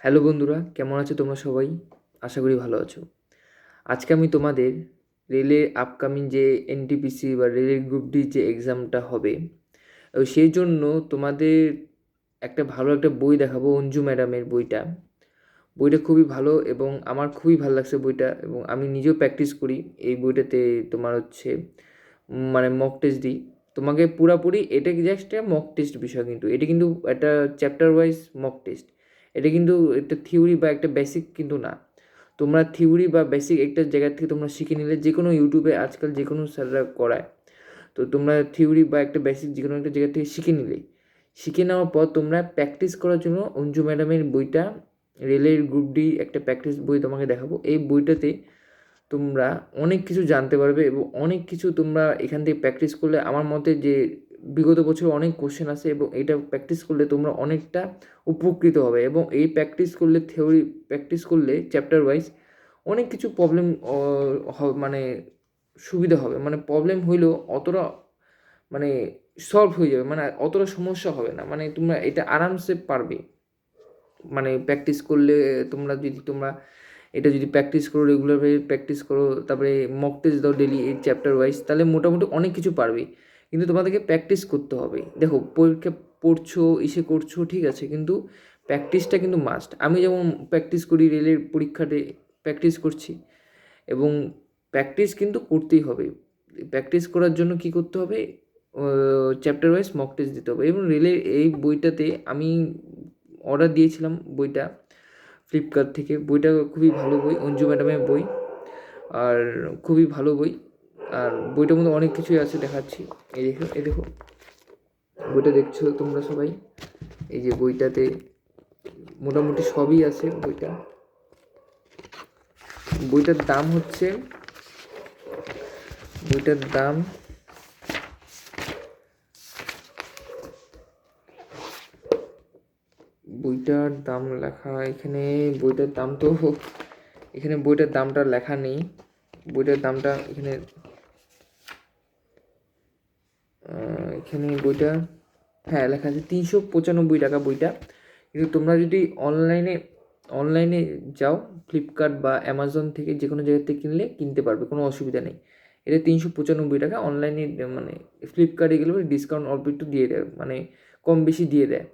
Hello বন্ধুরা, কেমন আছো তোমরা সবাই? আশা করি ভালো আছো। আজকে আমি তোমাদের রেলের আপকামিং যে এনটিপিসি বা রেলের গ্রুপ ডি যে এক্সামটা হবে, সেই জন্য তোমাদের একটা ভালো একটা বই দেখাবো, অঞ্জু ম্যাডামের বইটা। বইটা খুবই ভালো এবং আমার খুবই ভালো লাগছে বইটা, এবং আমি নিজেও প্র্যাকটিস করি এই বইটাতে। তোমার হচ্ছে মানে মক টেস্ট দিই তোমাকে পুরাপুরি। এটা জাস্ট একটা মক টেস্ট বিষয়, কিন্তু এটা কিন্তু একটা চ্যাপ্টার ওয়াইজ মক টেস্ট। এটা কিন্তু একটা থিওরি বা একটা বেসিক কিন্তু না। তোমরা থিওরি বা বেসিক একটা জায়গা থেকে তোমরা শিখে নিলে, যে কোনো ইউটিউবে আজকাল যে কোনো স্যাররা করায়, তো তোমরা থিওরি বা একটা বেসিক যে কোনো একটা জায়গা থেকে শিখে নিলে, শিখে নেওয়ার পর তোমরা প্র্যাকটিস করার জন্য অঞ্জু ম্যাডামের বইটা, রেলের গ্রুপ ডি একটা প্র্যাকটিস বই তোমাকে দেখাবো। এই বইটাতে তোমরা অনেক কিছু জানতে পারবে এবং অনেক কিছু তোমরা এখান থেকে প্র্যাকটিস করলে, আমার মতে যে বিগত বছর অনেক কোশ্চেন আছে এবং এটা প্র্যাকটিস করলে তোমরা অনেকটা উপকৃত হবে। এবং এই প্র্যাকটিস করলে, থিওরি প্র্যাকটিস করলে চ্যাপ্টার ওয়াইজ অনেক কিছু প্রবলেম মানে সুবিধা হবে। মানে প্রবলেম হইলেও অতটা মানে সলভ হয়ে যাবে, মানে অতটা সমস্যা হবে না, মানে তোমরা এটা আরামসে পারবে। মানে প্র্যাকটিস করলে, তোমরা এটা যদি প্র্যাকটিস করো, রেগুলারভাবে প্র্যাকটিস করো, তারপরে মক টেস্ট দাও ডেলি এই চ্যাপ্টার ওয়াইজ, তাহলে মোটামুটি অনেক কিছু পারবে। কিন্তু তোমাদেরকে প্র্যাকটিস করতে হবে। দেখো, পরীক্ষা পড়ছো, করছো, ঠিক আছে, কিন্তু প্র্যাকটিসটা কিন্তু মাস্ট। আমি যেমন প্র্যাকটিস করি, রেলের পরীক্ষাতে প্র্যাকটিস করছি, এবং প্র্যাকটিস কিন্তু করতেই হবে। প্র্যাকটিস করার জন্য কি করতে হবে? চ্যাপ্টার ওয়াইজ মক টেস্ট দিতে হবে। এবং রেলের এই বইটাতে আমি অর্ডার দিয়েছিলাম বইটা ফ্লিপকার্ট থেকে। বইটা খুবই ভালো বই, অঞ্জু ম্যাডামের বই, আর খুবই ভালো বই। আর বইটার মধ্যে অনেক কিছুই আছে, দেখাচ্ছি। এই দেখো বইটা দেখছো তোমরা সবাই। এই যে বইটাতে মোটামুটি সবই আছে। বইটার দাম হচ্ছে, বইটার দাম বইটার দাম লেখা এখানে। বইটার দাম তো এখানে বইটার দামটা লেখা নেই। বইটার দামটা এখানে এখানে বইটা, হ্যাঁ, লেখা আছে 395 টাকা বইটা। কিন্তু তোমরা যদি অনলাইনে যাও, ফ্লিপকার্ট বা অ্যামাজন থেকে যে কোনো জায়গা থেকে কিনতে পারবে, কোনো অসুবিধা নেই। এটা 395 টাকা। অনলাইনে মানে ফ্লিপকার্টে গেলে ডিসকাউন্ট অল্প একটু দিয়ে দেয়, মানে কম বেশি দিয়ে দেয়।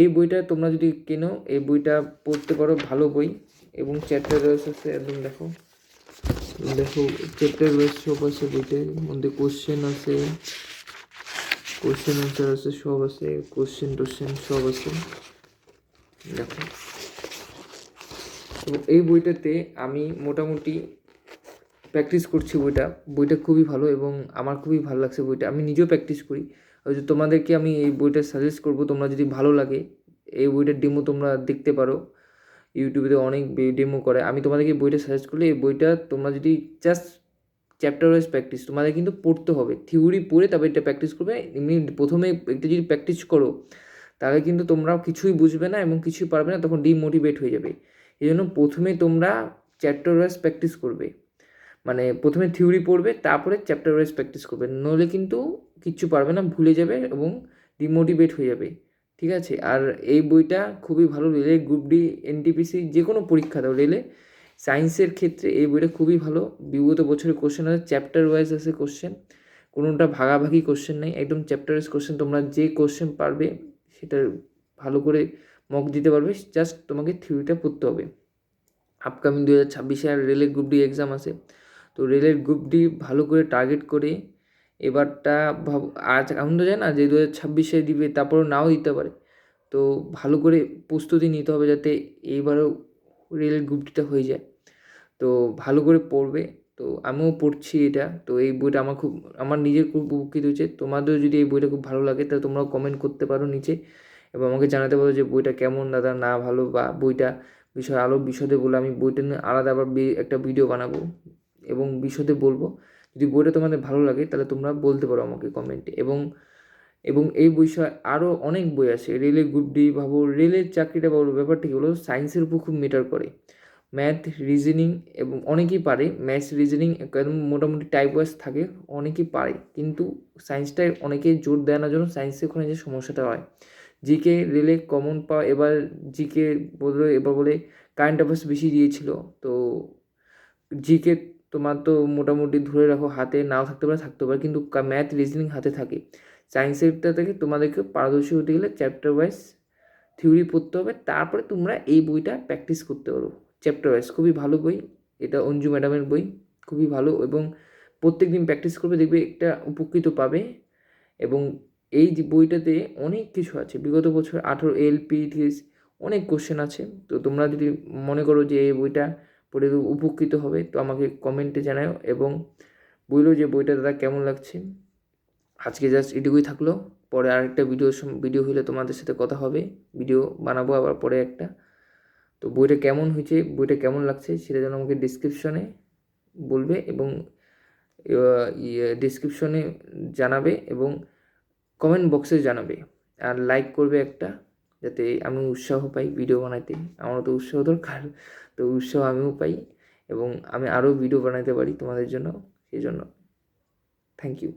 এই বইটা তোমরা যদি কেনো, এই বইটা পড়তে পারো, ভালো বই। এবং চ্যাপ্টার রয়েছে একদম, দেখো দেখো চ্যাপ্টার রয়েছে সব আছে বইটার মধ্যে। কোশ্চেন আছে, কোশ্চেন অ্যান্সার আছে, সব আছে, কোশ্চেন টোশ্চেন সব আছে, দেখো। তো এই বইটাতে আমি মোটামুটি প্র্যাকটিস করছি। বইটা খুবই ভালো এবং আমার খুবই ভালো লাগছে বইটা। আমি নিজেও প্র্যাকটিস করি। হয়তো তোমাদেরকে আমি এই বইটা সাজেস্ট করবো, তোমরা যদি ভালো লাগে এই বইটার ডেমো তোমরা দেখতে পারো। ইউটিউবে অনেক ডেমো করে। আমি তোমাদেরকে বইটা সাজেস্ট করলে, এই বইটা তোমরা যদি জাস্ট চ্যাপ্টার ওয়াইজ প্র্যাকটিস, তোমাদের কিন্তু পড়তে হবে, থিওরি পড়ে তারপর এটা প্র্যাকটিস করবে। এমনি প্রথমে এটা যদি প্র্যাকটিস করো, তাহলে কিন্তু তোমরাও কিছুই বুঝবে না এবং কিছুই পারবে না, তখন ডিমোটিভেট হয়ে যাবে। এই জন্য প্রথমে তোমরা চ্যাপ্টার ওয়াইজ প্র্যাকটিস করবে। মানে প্রথমে থিওরি পড়বে, তারপরে চ্যাপ্টার ওয়াইজ প্র্যাকটিস করবে, নইলে কিন্তু কিচ্ছু পারবে না, ভুলে যাবে এবং ডিমোটিভেট হয়ে যাবে। ঠিক আছে? আর এই বইটা খুবই ভালো। রেলে গ্রুপ ডি, এনটিপিসি যে কোনো পরীক্ষা দাও, রেলে সায়েন্সের ক্ষেত্রে এই বইটা খুবই ভালো। বিগত বছরের কোশ্চেন আছে, চ্যাপ্টার ওয়াইজ আছে কোশ্চেন, কোনোটা ভাগাভাগি কোশ্চেন নেই, একদম চ্যাপ্টার ওয়াইজ কোশ্চেন। তোমরা যে কোশ্চেন পারবে সেটা ভালো করে মক দিতে পারবে, জাস্ট তোমাকে থিওরিটা পড়তে হবে। আপকামিং 2026-এ আর রেলের গ্রুপ ডি এক্সাম আছে। তো রেলের গ্রুপ ডি ভালো করে টার্গেট করে এবারটা আজ এখন তো যায় না যে 2026-এ দিবে, তারপরেও নাও দিতে পারে। তো ভালো করে প্রস্তুতি নিতে হবে যাতে এইবারও রেলের গ্রুপ ডিটা হয়ে যায়। তো ভালো করে পড়বে। তো আমিও পড়ছি এটা। তো এই বইটা আমার নিজের খুব উপকৃত হয়েছে। তোমাদেরও যদি এই বইটা খুব ভালো লাগে, তাহলে তোমরাও কমেন্ট করতে পারো নিচে এবং আমাকে জানাতে পারো যে বইটা কেমন দাদা, না ভালো, বা বইটা বিষয়ে আরও বিশদে বলে আমি বইটা নিয়ে আলাদা আবার একটা ভিডিও বানাবো এবং বিশদে বলবো। যদি বইটা তোমাদের ভালো লাগে তাহলে তোমরা বলতে পারো আমাকে কমেন্টে। এবং এই বিষয়ে আরও অনেক বই আছে। রেলের গ্রুপ ডি ভাবো, রেলের চাকরিটা ভালো, ব্যাপারটা কী হলো, সায়েন্সের উপর খুব ম্যাটার করে। ম্যাথ, রিজনিং, এবং অনেকেই পারে ম্যাথস, রিজনিং একদম মোটামুটি টাইপ ওয়াইজ থাকে, অনেকেই পারে, কিন্তু সায়েন্সটায় অনেকেই জোর দেয় না, জন্য সায়েন্সের ওখানে যে সমস্যাটা হয়। জিকে রেলে কমন পাওয়া, এবার জিকে এবার বলে কারেন্ট অ্যাফেয়ার্স বেশি দিয়েছিল। তো জিকে তোমার তো মোটামুটি ধরে রাখো হাতে নাও থাকতে পারে, কিন্তু ম্যাথ রিজনিং হাতে থাকে। সায়েন্সেরটা থেকে তোমাদেরকে পারদর্শী হতে গেলে চ্যাপ্টার ওয়াইজ থিওরি পড়তে হবে, তারপরে তোমরা এই বইটা প্র্যাকটিস করতে পারো। চ্যাপ্টার ওয়াইজ খুবই ভালো বই, এটা অঞ্জু ম্যাডামের বই, খুবই ভালো, এবং প্রত্যেক দিন প্র্যাকটিস করবে, দেখবে একটা উপকৃত পাবে। এবং এই যে বইটাতে অনেক কিছু আছে, বিগত বছর 18 এলপি থিস অনেক কোশ্চেন আছে। তো তোমরা যদি মনে করো যে এই বইটা পড়ে উপকৃত হবে, তো আমাকে কমেন্টে জানাও এবং বললো যে বইটা দাদা কেমন লাগছে। আজকে জাস্ট এটুকুই থাকলো, পরে আরেকটা ভিডিও হলে তোমাদের সাথে কথা হবে, ভিডিও বানাবো আবার পরে একটা। তো বইটা কেমন হয়েছে, বইটা কেমন লাগছে সেটা যেন আমাকে ডিসক্রিপশনে বলবে, এবং ডিসক্রিপশনে জানাবে এবং কমেন্ট বক্সে জানাবে, আর লাইক করবে একটা, যাতে আমি উৎসাহ পাই ভিডিও বানাইতে। আমারও তো উৎসাহ দরকার, তো উৎসাহ আমিও পাই এবং আমি আরও ভিডিও বানাতে পারি তোমাদের জন্য, সেই জন্য থ্যাংক ইউ।